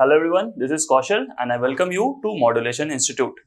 Hello everyone, this is Kaushal and I welcome you to Modulation Institute.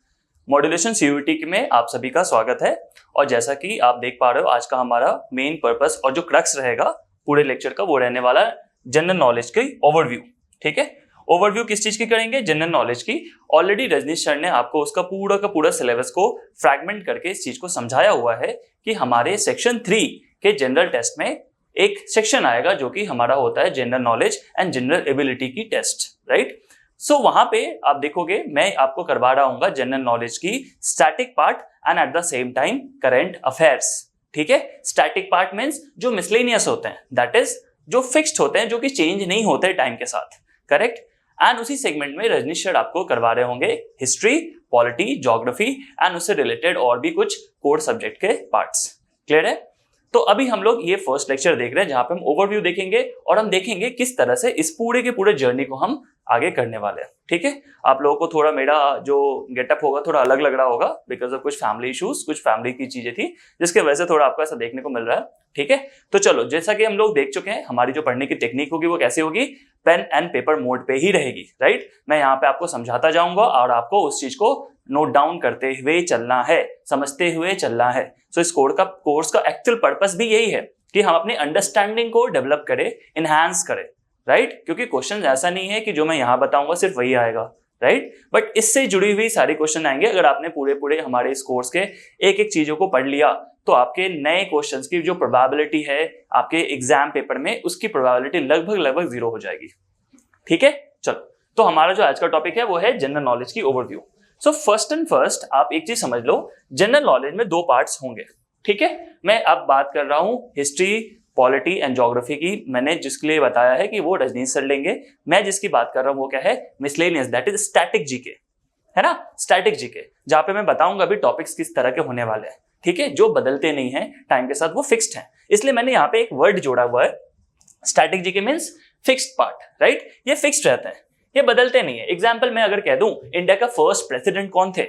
Modulation CUET में आप सभी का स्वागत है। और जैसा कि आप देख पा रहे हो, आज का हमारा मेन पर्पस और जो क्रक्स रहेगा पूरे लेक्चर का वो रहने वाला है जनरल नॉलेज की ओवरव्यू। ठीक है, ओवरव्यू किस चीज की करेंगे? जनरल नॉलेज की। ऑलरेडी रजनीश सर ने आपको उसका पूरा का पूरा सिलेबस को फ्रैगमेंट करके इस चीज को समझाया हुआ है कि हमारे सेक्शन 3 के जनरल टेस्ट में एक सेक्शन आएगा जो कि हमारा होता है general knowledge and general ability की टेस्ट, राइट। सो वहां पे आप देखोगे मैं आपको करवा रहा हूँ जनरल नॉलेज की static part and at the same time current affairs. ठीक है, स्टैटिक पार्ट मींस जो मिसलेनियस होते हैं, दैट इज जो फिक्स्ड होते हैं, जो कि चेंज नहीं होते टाइम के साथ, करेक्ट। एंड उसी सेगमेंट में रजनीश सर आपको करवा रहे होंगे हिस्ट्री, पॉलिटी, ज्योग्राफी एंड उससे रिलेटेड और भी कुछ कोर सब्जेक्ट के पार्ट्स। क्लियर है? तो अभी हम लोग ये फर्स्ट लेक्चर देख रहे हैं जहां पे हम ओवरव्यू देखेंगे और हम देखेंगे किस तरह से इस पूरे के पूरे जर्नी को हम आगे करने वाले हैं। ठीक है, आप लोगों को थोड़ा मेरा जो गेटअप होगा थोड़ा अलग लग रहा होगा बिकॉज ऑफ कुछ फैमिली इश्यूज, कुछ फैमिली की चीजें थी जिसके वजह से थोड़ा आपको ऐसा देखने को मिल रहा है। ठीक है, तो चलो, जैसा कि हम लोग देख चुके हैं हमारी जो पढ़ने की टेक्निक होगी वो कैसी होगी? पेन एंड पेपर मोड पे ही रहेगी, राइट। मैं यहाँ पे आपको समझाता जाऊंगा और आपको उस चीज को नोट डाउन करते हुए चलना है, समझते हुए चलना है। सो इस कोर्स का एक्चुअल पर्पस भी यही है कि हम अपनी अंडरस्टैंडिंग को डेवलप करें, इनहैंस करें, राइट। क्योंकि क्वेश्चन ऐसा नहीं है कि जो मैं यहाँ बताऊंगा सिर्फ वही आएगा, राइट। बट इससे जुड़ी हुई सारी क्वेश्चन आएंगे। अगर आपने पूरे हमारे इस कोर्स के एक एक चीजों को पढ़ लिया तो आपके नए क्वेश्चंस की जो प्रोबेबिलिटी है आपके एग्जाम पेपर में, उसकी प्रोबेबिलिटी लगभग 0 हो जाएगी। ठीक है, चलो, तो हमारा जो आज का टॉपिक है वो है जनरल नॉलेज की ओवरव्यू। सो फर्स्ट आप एक चीज समझ लो, जनरल नॉलेज में 2 पार्ट्स होंगे। ठीक है, मैं अब बात कर रहा हूं हिस्ट्री, पॉलिटी एंड ज्योग्राफी की। मैंने जिसके लिए बताया है कि वो रजनीश सर लेंगे। मैं जिसकी बात कर रहा हूं वो क्या है? Miscellaneous, that is static GK, है ना, स्टैटिक जीके, जहां पे मैं बताऊंगा अभी टॉपिक्स किस तरह के होने वाले हैं। ठीक है, जो बदलते नहीं है टाइम के साथ, वो फिक्स्ड है। इसलिए मैंने यहाँ पे एक वर्ड जोड़ा हुआ है, static GK means fixed part, right. ये फिक्स्ड रहते हैं, ये बदलते नहीं है। एग्जाम्पल मैं अगर कह दूं, इंडिया का फर्स्ट प्रेसिडेंट कौन थे?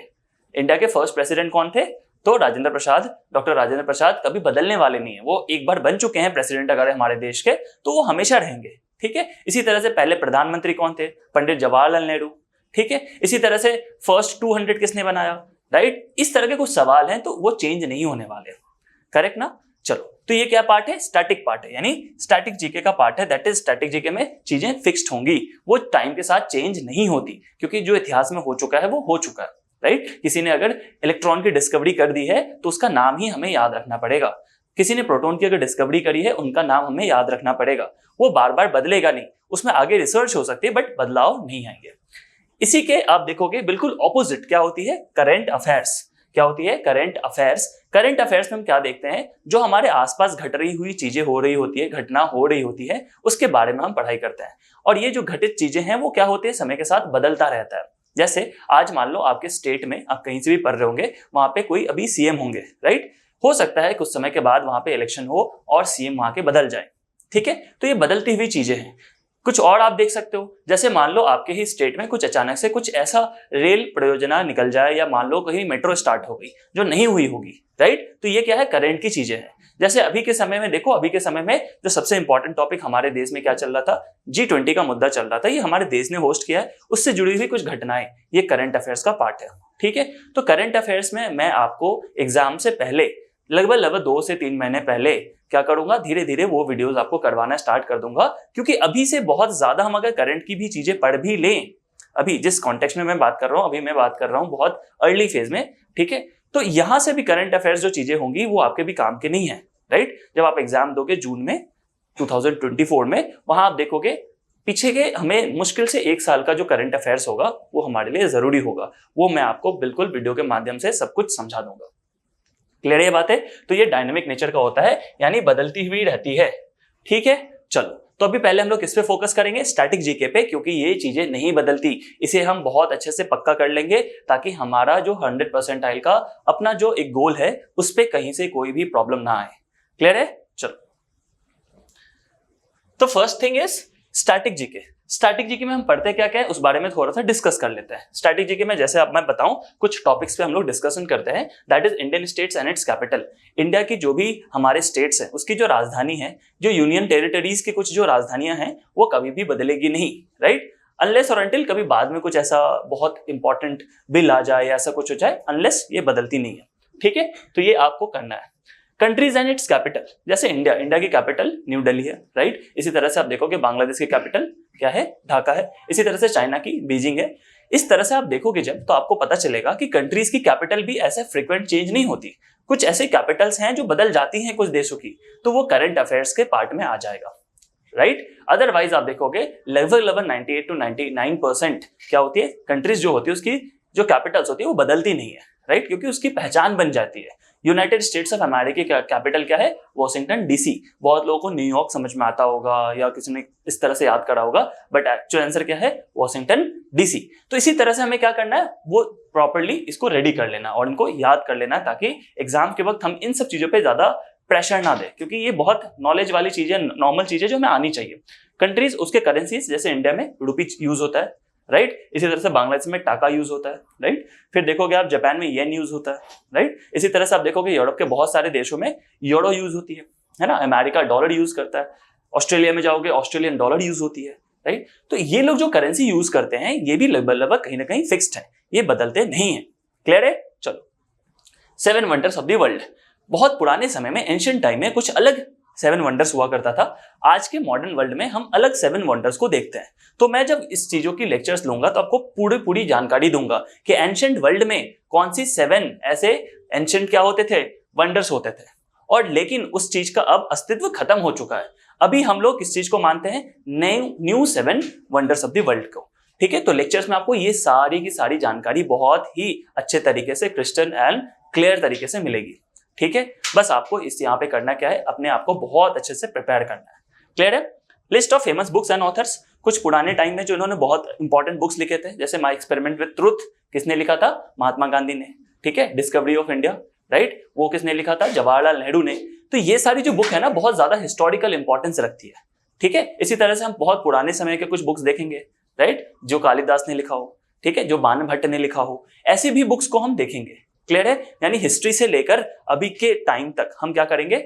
इंडिया के फर्स्ट प्रेसिडेंट कौन थे? तो राजेंद्र प्रसाद, डॉक्टर राजेंद्र प्रसाद कभी बदलने वाले नहीं है। वो एक बार बन चुके हैं प्रेसिडेंट अगर हमारे देश के, तो वो हमेशा रहेंगे। ठीक है, इसी तरह से पहले प्रधानमंत्री कौन थे? पंडित जवाहरलाल नेहरू। ठीक है, इसी तरह से फर्स्ट 200 किसने बनाया, राइट। इस तरह के कुछ सवाल हैं तो वो चेंज नहीं होने वाले, करेक्ट ना। चलो, तो ये क्या पार्ट है? स्टैटिक पार्ट है, यानी स्टैटिक जीके का पार्ट है। दैट इज स्टैटिक जीके में चीजें फिक्स्ड होंगी, वो टाइम के साथ चेंज नहीं होती, क्योंकि जो इतिहास में हो चुका है वो हो चुका है, राइट। किसी ने अगर इलेक्ट्रॉन की डिस्कवरी कर दी है तो उसका नाम ही हमें याद रखना पड़ेगा। किसी ने प्रोटॉन की अगर डिस्कवरी करी है, उनका नाम हमें याद रखना पड़ेगा। वो बार बार बदलेगा नहीं, उसमें आगे रिसर्च हो सकती है बट बदलाव नहीं आएंगे। इसी के आप देखोगे बिल्कुल ऑपोजिट क्या होती है? Current affairs. क्या होती है? Current affairs. करंट अफेयर्स में हम क्या देखते हैं? जो हमारे आसपास घट रही हुई चीजें हो रही होती है, घटना हो रही होती है, उसके बारे में हम पढ़ाई करते हैं। और ये जो घटित चीजें हैं वो क्या होती है? समय के साथ बदलता रहता है। जैसे आज मान लो आपके स्टेट में, आप कहीं से भी पढ़ रहे होंगे, वहां पे कोई अभी सीएम होंगे, राइट। हो सकता है कुछ समय के बाद वहां पे इलेक्शन हो और सीएम वहां के बदल जाए। ठीक है, तो ये बदलती हुई चीजें हैं। कुछ और आप देख सकते हो, जैसे मान लो आपके ही स्टेट में कुछ अचानक से कुछ ऐसा रेल परियोजना निकल जाए, या मान लो कहीं मेट्रो स्टार्ट हो गई जो नहीं हुई होगी, राइट। तो ये क्या है? करंट की चीजें हैं। जैसे अभी के समय में देखो, अभी के समय में जो सबसे इंपॉर्टेंट टॉपिक हमारे देश में क्या चल रहा था? G20 का मुद्दा चल रहा था। ये हमारे देश ने होस्ट किया है, उससे जुड़ी हुई कुछ घटनाएं, ये करंट अफेयर्स का पार्ट है। ठीक है, तो करंट अफेयर्स में मैं आपको एग्जाम से पहले लगभग 2 से 3 महीने पहले क्या करूंगा, धीरे धीरे वो वीडियोस आपको करवाना स्टार्ट कर दूंगा। क्योंकि अभी से बहुत ज्यादा हम अगर करंट की भी चीजें पढ़ भी लें, अभी जिस कॉन्टेक्स्ट में मैं बात कर रहा हूं, अभी मैं बात कर रहा हूं बहुत अर्ली फेज में, ठीक है, तो यहां से भी करंट अफेयर्स जो चीजें होंगी वो आपके भी काम के नहीं है, राइट। जब आप एग्जाम दोगे जून में 2024 में, वहां आप देखोगे पीछे के हमें मुश्किल से 1 साल का जो करंट अफेयर्स होगा वो हमारे लिए जरूरी होगा। वो मैं आपको बिल्कुल वीडियो के माध्यम से सब कुछ समझा दूंगा। क्लियर है ये बात है? तो ये डायनेमिक नेचर का होता है, यानी बदलती हुई रहती है। ठीक है, चलो, तो अभी पहले हम लोग किस पे फोकस करेंगे? स्टैटिक जीके पे, क्योंकि ये चीजें नहीं बदलती। इसे हम बहुत अच्छे से पक्का कर लेंगे ताकि हमारा जो 100% का अपना जो एक गोल है उस पे कहीं से कोई भी प्रॉब्लम ना आए। क्लियर है? चलो, तो first thing is static GK. Static GK में हम पढ़ते क्या क्या है उस बारे में थोड़ा सा डिस्कस कर लेते हैं। स्टैटिक जीके में जैसे अब मैं बताऊं, कुछ टॉपिक्स पे हम लोग डिस्कशन करते हैं, that is Indian states and it's capital. India की जो भी हमारे स्टेट्स हैं उसकी जो राजधानी है, जो यूनियन टेरिटरीज की कुछ जो राजधानियां हैं वो कभी भी बदलेगी नहीं, राइट। अनलेस और अनटिल कभी बाद में कुछ ऐसा बहुत इंपॉर्टेंट बिल आ जाए या ऐसा कुछ हो जाए, अनलेस ये बदलती नहीं है। ठीक है, तो ये आपको करना है। कंट्रीज एंड इट्स कैपिटल, जैसे इंडिया की कैपिटल न्यू दिल्ली है, राइट। इसी तरह से आप देखोगे बांग्लादेश की कैपिटल क्या है, ढाका है। इसी तरह से चाइना की बीजिंग है। इस तरह से आप देखोगे जब, तो आपको पता चलेगा कि कंट्रीज की कैपिटल भी ऐसे फ्रीक्वेंट चेंज नहीं होती। कुछ ऐसे कैपिटल्स हैं जो बदल जाती हैं कुछ देशों की, तो वो करंट अफेयर्स के पार्ट में आ जाएगा, राइट। अदरवाइज आप देखोगे लगभग 98 to 99% क्या होती है, कंट्रीज जो होती है उसकी जो कैपिटल्स होती है वो बदलती नहीं है, राइट, क्योंकि उसकी पहचान बन जाती है। यूनाइटेड स्टेट्स ऑफ अमेरिका की कैपिटल क्या है, वॉशिंगटन डीसी। बहुत लोगों को न्यूयॉर्क समझ में आता होगा या किसी ने इस तरह से याद करा होगा, बट एक्चुअल आंसर क्या है, वॉशिंगटन डीसी। तो इसी तरह से हमें क्या करना है, वो प्रॉपर्ली इसको रेडी कर लेना और इनको याद कर लेना, ताकि एग्जाम के वक्त हम इन सब चीजों पे ज्यादा प्रेशर ना दे, क्योंकि ये बहुत नॉलेज वाली चीजें, नॉर्मल चीजें जो हमें आनी चाहिए। कंट्रीज, उसके करेंसीज, जैसे इंडिया में रुपी यूज होता है, राइट। इसी तरह से बांग्लादेश में टाका यूज होता है, राइट। फिर देखोगे आप जापान में येन यूज होता है, राइट। इसी तरह से आप देखोगे यूरोप के बहुत सारे देशों में यूरो यूज होती है ना। अमेरिका डॉलर यूज करता है। ऑस्ट्रेलिया में जाओगे ऑस्ट्रेलियन डॉलर यूज होती है, राइट। तो ये लोग जो करेंसी यूज करते हैं ये भी लगभग कहीं ना कहीं फिक्स्ड है, ये बदलते नहीं है। क्लियर है? चलो, 7 वंडर्स ऑफ द वर्ल्ड। बहुत पुराने समय में, एंशिएंट टाइम में कुछ अलग 7 वंडर्स हुआ करता था। आज के मॉडर्न वर्ल्ड में हम अलग 7 वंडर्स को देखते हैं। तो मैं जब इस चीजों की लेक्चर्स लूंगा तो आपको पूरी जानकारी दूंगा कि एंशिएंट वर्ल्ड में कौन सी 7 ऐसे एंशिएंट क्या होते थे, वंडर्स होते थे। और लेकिन उस चीज का अब अस्तित्व खत्म हो चुका है। अभी हम लोग किस चीज को मानते हैं, new 7 wonders of the world को। ठीक है, तो लेक्चर्स में आपको ये सारी की सारी जानकारी बहुत ही अच्छे तरीके से, क्रिस्टल एंड क्लियर तरीके से मिलेगी। ठीक है, बस आपको इस यहाँ पे करना क्या है, अपने आप को बहुत अच्छे से प्रिपेयर करना है। क्लियर है? List of famous books and authors. कुछ पुराने टाइम में जो इन्होंने बहुत इंपॉर्टेंट बुक्स लिखे थे, जैसे माई एक्सपेरिमेंट विद ट्रुथ, किसने लिखा था, महात्मा गांधी ने। ठीक है, डिस्कवरी ऑफ इंडिया, राइट, वो किसने लिखा था, जवाहरलाल नेहरू ने। तो ये सारी जो बुक है ना, बहुत ज्यादा हिस्टोरिकल इंपॉर्टेंस रखती है। ठीक है, इसी तरह से हम बहुत पुराने समय के कुछ बुक्स देखेंगे, राइट, जो कालिदास ने लिखा हो, ठीक है, जो बाण भट्ट ने लिखा हो, ऐसी भी बुक्स को हम देखेंगे। क्लियर है? यानी हिस्ट्री से लेकर अभी के टाइम तक हम क्या करेंगे,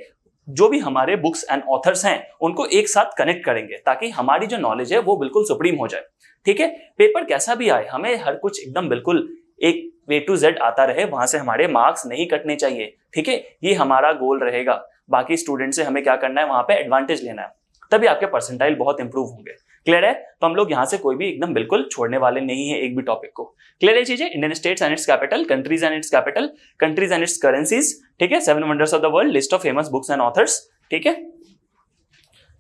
जो भी हमारे बुक्स एंड ऑथर्स हैं उनको एक साथ कनेक्ट करेंगे, ताकि हमारी जो नॉलेज है वो बिल्कुल सुप्रीम हो जाए। ठीक है, पेपर कैसा भी आए, हमें हर कुछ एकदम बिल्कुल एक A to Z आता रहे, वहां से हमारे मार्क्स नहीं कटने चाहिए। ठीक है, ये हमारा गोल रहेगा। बाकी स्टूडेंट से हमें क्या करना है, वहां पे एडवांटेज लेना है, तभी आपके परसेंटाइल बहुत इंप्रूव होंगे। क्लियर है? तो हम लोग यहाँ से कोई भी एकदम बिल्कुल छोड़ने वाले नहीं है एक भी टॉपिक को। क्लियर है चीजें? Indian states and it's capital, countries and it's capital, countries and it's currencies, ठीक है, 7 wonders of the world, list of famous books and authors. ठीक है,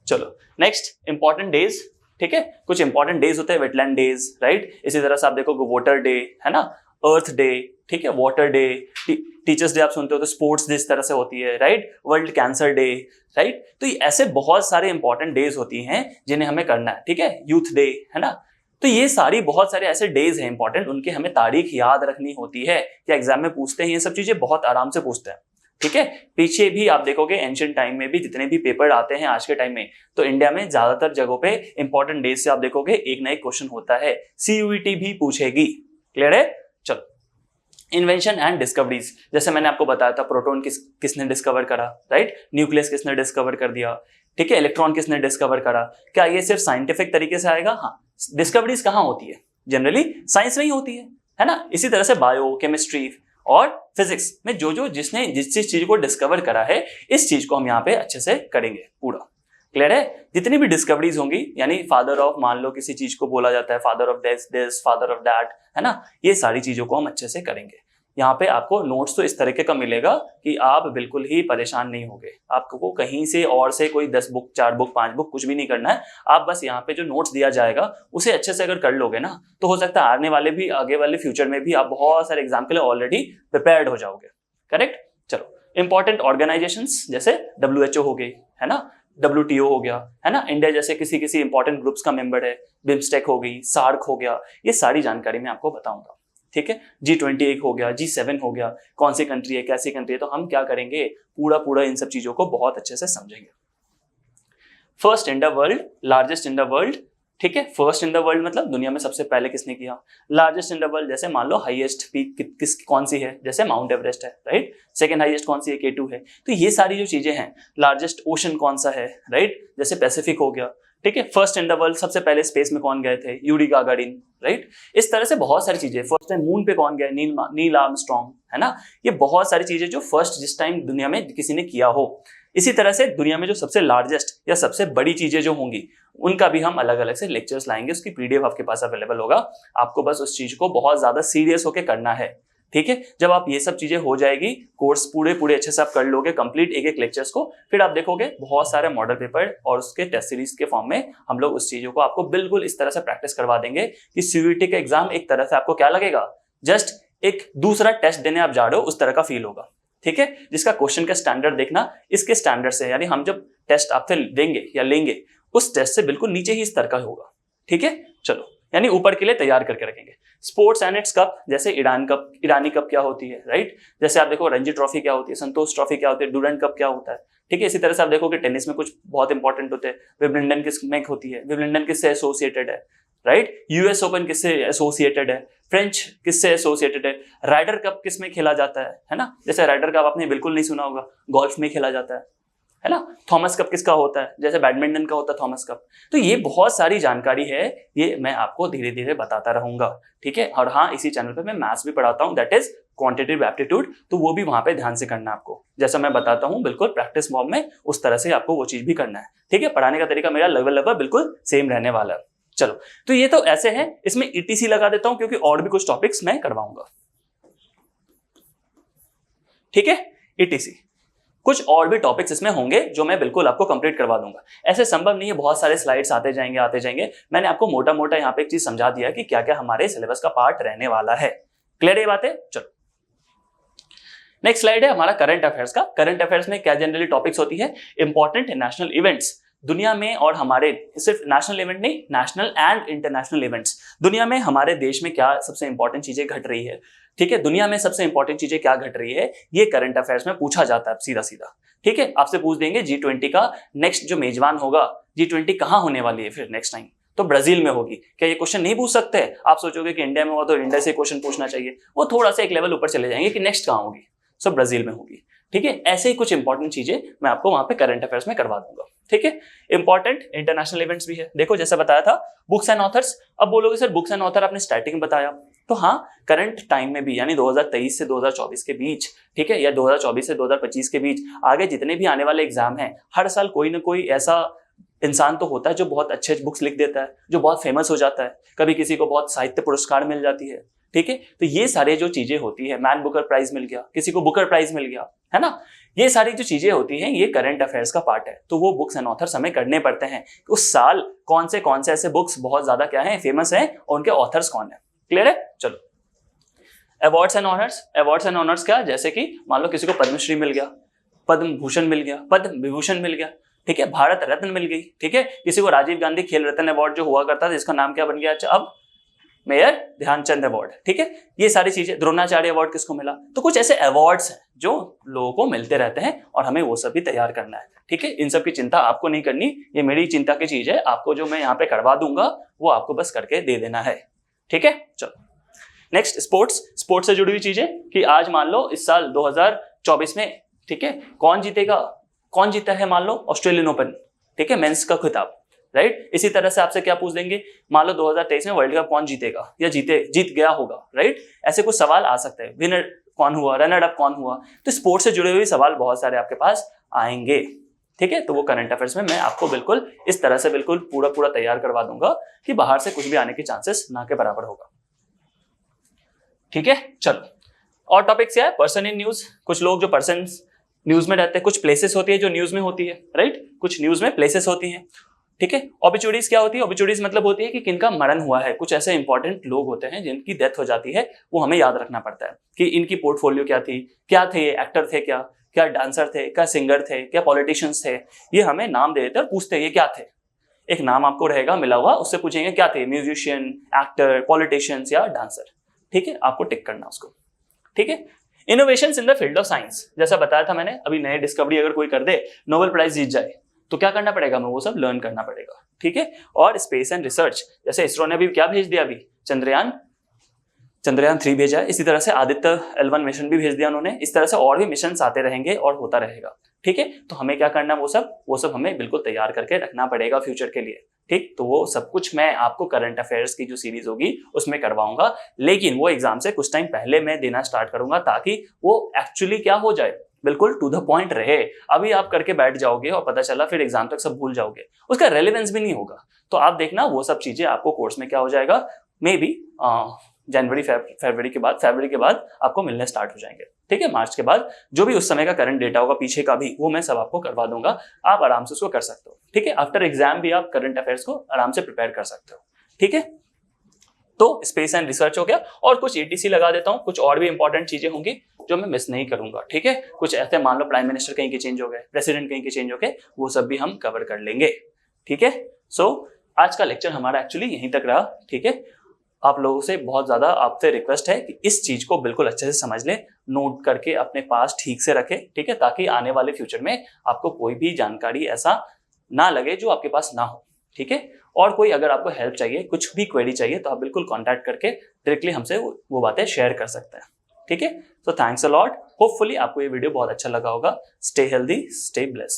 चलो नेक्स्ट, इंपॉर्टेंट डेज। ठीक है, कुछ इंपॉर्टेंट डेज होते हैं, वेटलैंड डेज, राइट। इसी तरह से आप देखो वोटर डे है ना, अर्थ डे, ठीक है, वाटर डे, टीचर्स डे आप सुनते हो तो स्पोर्ट्स डे इस तरह से होती है, right, world cancer day, right. तो ये ऐसे बहुत सारे इंपॉर्टेंट डेज होती हैं जिन्हें हमें करना है। ठीक है, यूथ डे है ना। तो ये सारी बहुत सारे ऐसे डेज हैं इंपॉर्टेंट, उनके हमें तारीख याद रखनी होती है। क्या एग्जाम में पूछते हैं ये सब चीजें, बहुत आराम से पूछते हैं। ठीक है, पीछे भी आप देखोगे एंशिएंट टाइम में भी जितने भी पेपर आते हैं आज के टाइम में, तो इंडिया में ज्यादातर जगहों पे इंपॉर्टेंट डेज से आप देखोगे एक ना एक क्वेश्चन होता है, CUET भी पूछेगी। क्लियर है? चलो, इन्वेंशन एंड डिस्कवरीज, जैसे मैंने आपको बताया था, प्रोटॉन किसने डिस्कवर करा, राइट, न्यूक्लियस किसने डिस्कवर कर दिया, ठीक है, इलेक्ट्रॉन किसने डिस्कवर करा। क्या ये सिर्फ साइंटिफिक तरीके से आएगा? हाँ, डिस्कवरीज कहाँ होती है, जनरली साइंस में ही होती है ना। इसी तरह से बायो, केमिस्ट्री और फिजिक्स में जो जिसने जिस चीज को डिस्कवर करा है, इस चीज को हम यहाँ पे अच्छे से करेंगे पूरा। क्लियर है? जितनी भी डिस्कवरीज होंगी, यानी फादर ऑफ, मान लो किसी चीज को बोला जाता है father of this, father of that, है ना, ये सारी चीजों को हम अच्छे से करेंगे। यहाँ पे आपको नोट्स तो इस तरीके का मिलेगा कि आप बिल्कुल ही परेशान नहीं होगे। आपको कहीं से और से कोई 10 बुक, 4 बुक, 5 बुक कुछ भी नहीं करना है। आप बस यहाँ पे जो नोट्स दिया जाएगा उसे अच्छे से अगर कर लोगे ना, तो हो सकता है आगे वाले फ्यूचर में भी आप बहुत सारे एग्जाम के लिए ऑलरेडी प्रिपेयर्ड हो जाओगे। करेक्ट? चलो, इंपॉर्टेंट ऑर्गेनाइजेशंस जैसे WHO हो गई, है ना, WTO हो गया, है ना, इंडिया जैसे किसी इंपॉर्टेंट ग्रुप्स का मेंबर है, बिम्स्टेक हो गई, सार्क हो गया, ये सारी जानकारी मैं आपको बताऊंगा। ठीक है, G20 एक हो गया, G7 हो गया, कौन सी कंट्री है, कैसी कंट्री है, तो हम क्या करेंगे, पूरा इन सब चीजों को बहुत अच्छे से समझेंगे। First in the world, largest in the world. ठीक है, फर्स्ट इन द वर्ल्ड मतलब दुनिया में सबसे पहले किसने किया। लार्जेस्ट इन द वर्ल्ड, जैसे मान लो हाईएस्ट पीक कौन सी है, जैसे माउंट एवरेस्ट है, राइट। सेकंड हाईएस्ट कौन सी है, K2 है। तो ये सारी जो चीजें हैं, लार्जेस्ट ओशन कौन सा है, राइट, जैसे पैसिफिक हो गया। ठीक है, फर्स्ट इन द वर्ल्ड, सबसे पहले स्पेस में कौन गए थे, यूरी गागारिन, राइट। इस तरह से बहुत सारी चीजें, फर्स्ट टाइम मून पे कौन गए, नील आर्मस्ट्रॉन्ग, है ना। ये बहुत सारी चीजें जो फर्स्ट जिस टाइम दुनिया में किसी ने किया हो। इसी तरह से दुनिया में जो सबसे लार्जेस्ट या सबसे बड़ी चीजें जो होंगी उनका भी हम अलग अलग से लेक्चर्स लाएंगे, उसकी पीडीएफ आपके पास अवेलेबल होगा। आपको बस उस चीज को बहुत ज्यादा सीरियस होकर करना है, ठीक है। जब आप ये सब चीजें हो जाएगी, कोर्स पूरे अच्छे से आप कर लोगे कंप्लीट एक एक लेक्चर्स को, फिर आप देखोगे बहुत सारे मॉडल पेपर और उसके टेस्ट सीरीज के फॉर्म में हम लोग उस चीजों को आपको बिल्कुल इस तरह से प्रैक्टिस करवा देंगे कि सीयूईटी का एग्जाम एक तरह से आपको क्या लगेगा, जस्ट एक दूसरा टेस्ट देने आप जा रहे हो उस तरह का फील होगा, ठीक है। जिसका क्वेश्चन का स्टैंडर्ड देखना इसके स्टैंडर्ड से, यानी हम जब टेस्ट आपसे देंगे या लेंगे उस टेस्ट से बिल्कुल नीचे ही स्तर का होगा, ठीक है। चलो, यानी ऊपर के लिए तैयार करके रखेंगे। स्पोर्ट्स एंड इट्स कप, जैसे ईरानी कप क्या होती है, राइट। जैसे आप देखो रणजी ट्रॉफी क्या होती है, संतोष ट्रॉफी क्या होती है, डूरंड कप क्या होता है, ठीक है। इसी तरह से आप देखो कि टेनिस में कुछ बहुत इंपॉर्टेंट होते हैं, विंबलडन किसमें होती है, विंबलडन किससे एसोसिएटेड है, राइट। यूएस ओपन किससे एसोसिएटेड है, फ्रेंच किससे एसोसिएटेड है, राइडर कप किस में खेला जाता है ना। जैसे राइडर कप आपने बिल्कुल नहीं सुना होगा, गोल्फ में खेला जाता है ना। थॉमस कप किसका होता है, जैसे बैडमिंटन का होता है थॉमस कप। तो ये बहुत सारी जानकारी है, ये मैं आपको धीरे धीरे बताता रहूंगा, ठीक है। और हाँ, इसी चैनल पे मैं मैथ्स भी पढ़ाता हूँ, दैट इज क्वांटिटेटिव एप्टीट्यूड, तो वो भी वहां पे ध्यान से करना है आपको। जैसा मैं बताता हूँ बिल्कुल प्रैक्टिस फॉर्म में, उस तरह से आपको वो चीज भी करना है, ठीक है। पढ़ाने का तरीका मेरा लगभग बिल्कुल सेम रहने वाला है। चलो, तो ये तो ऐसे है, इसमें ईटीसी लगा देता हूं क्योंकि और भी कुछ टॉपिक्स मैं करवाऊंगा, ठीक है। ईटीसी कुछ और भी टॉपिक्स इसमें होंगे जो मैं बिल्कुल आपको कंप्लीट करवा दूंगा। ऐसे संभव नहीं है बहुत सारे स्लाइड्स आते जाएंगे। मैंने आपको मोटा मोटा यहाँ पे एक चीज समझा दिया कि क्या क्या हमारे सिलेबस का पार्ट रहने वाला है। क्लियर ये बात है। चलो, नेक्स्ट स्लाइड है हमारा करंट अफेयर्स का। करंट अफेयर्स में क्या जनरली टॉपिक्स होती है, इंपॉर्टेंट नेशनल इवेंट्स दुनिया में, और हमारे सिर्फ नेशनल इवेंट नहीं, नेशनल एंड इंटरनेशनल इवेंट्स, दुनिया में हमारे देश में क्या सबसे इंपॉर्टेंट चीजें घट रही है, ठीक है। दुनिया में सबसे इंपॉर्टेंट चीजें क्या घट रही है, ये करंट अफेयर्स में पूछा जाता है सीधा सीधा, ठीक है। आपसे पूछ देंगे G20 का नेक्स्ट जो मेजबान होगा, G20 कहां होने वाली है फिर नेक्स्ट टाइम, तो ब्राजील में होगी। क्या ये क्वेश्चन नहीं पूछ सकते? आप सोचोगे कि इंडिया में हुआ तो इंडिया से क्वेश्चन पूछना चाहिए, वो थोड़ा सा एक लेवल ऊपर चले जाएंगे कि नेक्स्ट कहां होगी, सो ब्राजील में होगी, ठीक है। ऐसे ही कुछ इंपॉर्टेंट चीजें मैं आपको वहां पे करंट अफेयर्स में करवा दूंगा, ठीक है। इंपॉर्टेंट इंटरनेशनल इवेंट्स भी है। देखो जैसा बताया था बुक्स एंड ऑथर्स, अब बोलोगे सर बुक्स एंड ऑथर आपने स्टार्टिंग में बताया, तो हाँ, करंट टाइम में भी, यानी 2023 से 2024 के बीच, ठीक है, या 2024 से 2025 के बीच, आगे जितने भी आने वाले एग्जाम हैं, हर साल कोई ना कोई ऐसा इंसान तो होता है जो बहुत अच्छे बुक्स लिख देता है, जो बहुत फेमस हो जाता है। कभी किसी को बहुत साहित्य पुरस्कार मिल जाती है, ठीक है। तो ये सारे जो चीजें होती है, मैन बुकर प्राइज मिल गया, किसी को बुकर प्राइज मिल गया, है ना। ये सारी जो चीजें होती हैं ये करंट अफेयर्स का पार्ट है। तो वो बुक्स एंड ऑथर्स हमें करने पड़ते हैं, उस साल कौन से ऐसे बुक्स बहुत ज्यादा क्या है, फेमस है, और उनके ऑथर्स कौन है। क्लियर है। चलो, awards and honours. Awards and honours क्या, जैसे कि मान लो किसी को पद्मश्री मिल गया, पद्म भूषण मिल गया, पद्म विभूषण मिल गया, ठीक है, भारत रत्न मिल गई, ठीक है। किसी को राजीव गांधी खेल रत्न अवार्ड जो हुआ करता था, जिसका नाम क्या बन गया अच्छा अब, मेजर ध्यानचंद अवार्ड, ठीक है। ये सारी चीजें, द्रोणाचार्य अवार्ड किसको मिला, तो कुछ ऐसे अवार्ड्स हैं जो लोगों को मिलते रहते हैं और हमें वो सब भी तैयार करना है, ठीक है। इन सब की चिंता आपको नहीं करनी, ये मेरी चिंता की चीज है। आपको जो मैं यहाँ पे करवा दूंगा वो आपको बस करके दे देना है, ठीक है। चलो, नेक्स्ट स्पोर्ट्स से जुड़ी हुई चीजें कि आज मान लो इस साल 2024 में, ठीक है, कौन जीता है, मान लो ऑस्ट्रेलियन ओपन, ठीक है, मेंस का खिताब, राइट। इसी तरह से आपसे क्या पूछ देंगे, मान लो 2023 में वर्ल्ड कप कौन जीतेगा या जीत गया होगा, राइट। ऐसे कुछ सवाल आ सकते हैं, विनर कौन हुआ, रनर अप कौन हुआ। तो स्पोर्ट्स से जुड़े हुए सवाल बहुत सारे आपके पास आएंगे, ठीक है। तो वो करंट अफेयर्स में मैं आपको बिल्कुल इस तरह से बिल्कुल पूरा तैयार करवा दूंगा कि बाहर से कुछ भी आने के चांसेस ना के बराबर होगा, ठीक है। चलो, और टॉपिक क्या है, पर्सन इन न्यूज। कुछ लोग जो पर्सन न्यूज में रहते हैं, कुछ प्लेसेस होती है जो न्यूज में होती है, राइट। कुछ न्यूज में प्लेसेस होती हैं, ठीक है। ऑबिचुरीज क्या होती है, ऑबिचुरीज मतलब होती है कि किनका मरण हुआ है। कुछ ऐसे इंपॉर्टेंट लोग होते हैं जिनकी डेथ हो जाती है, वो हमें याद रखना पड़ता है कि इनकी पोर्टफोलियो क्या थी, क्या थे, ये एक्टर थे क्या डांसर थे, क्या सिंगर थे, क्या पॉलिटिशियंस थे। ये हमें नाम दे देते और पूछते ये क्या थे। एक नाम आपको रहेगा मिला हुआ, उससे पूछेंगे क्या थे, म्यूजिशियन, एक्टर, पॉलिटिशियंस या डांसर, ठीक है। आपको टिक करना उसको, ठीक है। Innovations in the field of science, जैसा बताया था मैंने, अभी नए डिस्कवरी अगर कोई कर दे, नोबेल प्राइज जीत जाए, तो क्या करना पड़ेगा, हमें वो सब लर्न करना पड़ेगा, ठीक है। और स्पेस एंड रिसर्च, जैसे इसरो ने अभी क्या भेज दिया, अभी चंद्रयान 3 भेजा है। इसी तरह से आदित्य L1 मिशन भी भेज दिया उन्होंने। इस तरह से और भी मिशन आते रहेंगे और होता रहेगा, ठीक है। तो हमें क्या करना है, वो सब हमें बिल्कुल तैयार करके रखना पड़ेगा फ्यूचर के लिए। ठीक, तो वो सब कुछ मैं आपको करंट अफेयर्स की जो सीरीज होगी उसमें करवाऊंगा, लेकिन वो एग्जाम से कुछ टाइम पहले मैं देना स्टार्ट करूंगा ताकि वो एक्चुअली क्या हो जाए, बिल्कुल टू द पॉइंट रहे। अभी आप करके बैठ जाओगे और पता चला फिर एग्जाम तक सब भूल जाओगे, उसका रेलेवेंस भी नहीं होगा। तो आप देखना वो सब चीजें आपको कोर्स में क्या हो जाएगा, मे बी जनवरी फरवरी के बाद आपको मिलने स्टार्ट हो जाएंगे। ठीक है, मार्च के बाद जो भी उस समय का करंट डेटा होगा पीछे का भी, वो मैं सब आपको करवा दूंगा, आप आराम से उसको कर सकते हो। ठीक है, आफ्टर एग्जाम भी आप करंट अफेयर्स को आराम से प्रिपेयर कर सकते हो। ठीक है, तो स्पेस एंड रिसर्च हो गया, और कुछ एटीसी लगा देता हूँ, कुछ और भी इंपॉर्टेंट चीजें होंगी जो मैं मिस नहीं करूंगा। ठीक है, कुछ ऐसे मान लो प्राइम मिनिस्टर कहीं के चेंज हो गए, प्रेसिडेंट कहीं के चेंज हो गए, वो सब भी हम कवर कर लेंगे। ठीक है, सो आज का लेक्चर हमारा एक्चुअली यहीं तक रहा। ठीक है, आप लोगों से बहुत ज्यादा आपसे रिक्वेस्ट है कि इस चीज को बिल्कुल अच्छे से समझ लें, नोट करके अपने पास ठीक से रखें। ठीक है, ताकि आने वाले फ्यूचर में आपको कोई भी जानकारी ऐसा ना लगे जो आपके पास ना हो। ठीक है, और कोई अगर आपको हेल्प चाहिए, कुछ भी क्वेरी चाहिए, तो आप बिल्कुल कांटेक्ट करके डायरेक्टली हमसे वो बातें शेयर कर सकते हैं। ठीक है, तो थैंक्स अ लॉट। होपफुली आपको ये वीडियो बहुत अच्छा लगा होगा। Stay healthy, stay blessed.